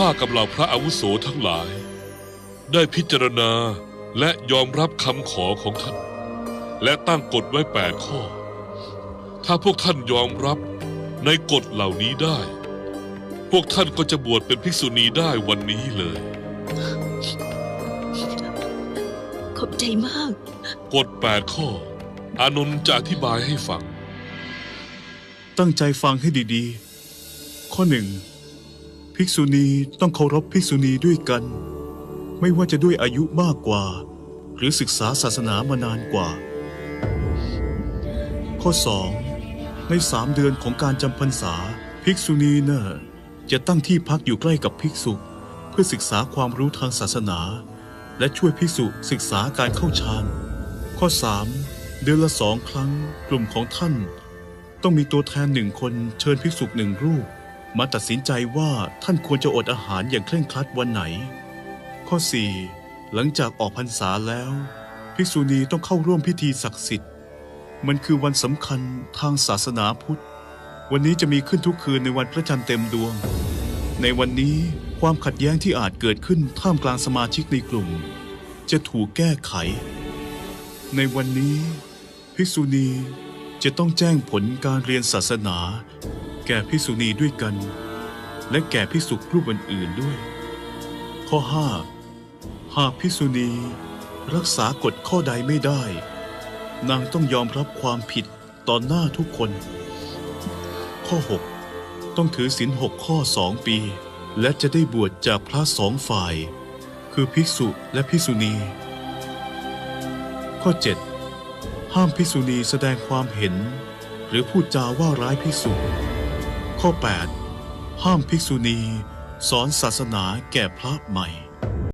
ข้ากับเหล่าพระอาวุโสทั้งหลาย ได้พิจารณาและยอมรับคำขอของท่าน และตั้งกฎไว้8 ข้อ ถ้าพวกท่านยอมรับในกฎเหล่านี้ได้ พวกท่านก็จะบวชเป็นภิกษุณีได้วันนี้เลย ขอบใจมาก กฎ8 ข้อ อานนท์จะอธิบายให้ฟัง ตั้งใจฟังให้ดีๆ ข้อ 1. ภิกษุณีต้องเคารพภิกษุณีด้วยกัน ไม่ว่าจะด้วยอายุมากกว่า หรือศึกษาศาสนามานานกว่า ข้อ 2. ใน3 เดือนของการจำพรรษาภิกษุณีน่ะจะตั้งที่พักอยู่ใกล้กับภิกษุเพื่อศึกษาความรู้ทางศาสนา และช่วยภิกษุศึกษาการเข้าฌาน ข้อ 3. เดือนละ2 ครั้งกลุ่มของท่านต้องมีตัวแทน1 คนเชิญภิกษุ1 รูปมาตัดสินใจว่าท่านควรจะอดอาหารอย่างเคร่งครัดวันไหน ข้อ 4. หลังจากออกพรรษาแล้วภิกษุณีต้องเข้าร่วมพิธีศักดิ์สิทธิ์มันคือวันสำคัญทางศาสนาพุทธวันนี้จะมีขึ้นทุกคืนในวันพระจันทร์เต็มดวงในวันนี้ความขัดแย้งที่อาจเกิดขึ้นท่ามกลางสมาชิกในกลุ่มจะถูกแก้ไขในวันนี้ภิกษุณีจะต้องแจ้งผลการเรียนศาสนาแก่ภิกษุณีด้วยกันและแก่ภิกษุรูปอื่นๆด้วยข้อ 5. หากภิกษุณีรักษากฎข้อใดไม่ได้นางต้องยอมรับความผิดต่อหน้าทุกคนข้อ 6. ต้องถือศีล 6 ข้อ 2 ปีและจะได้บวชจากพระ2 ฝ่ายคือภิกษุและภิกษุณีข้อ 7. ห้ามภิกษุณีแสดงความเห็นหรือพูดจาว่าร้ายภิกษุข้อ 8. ห้ามภิกษุณีสอนศาสนาแก่พระใหม่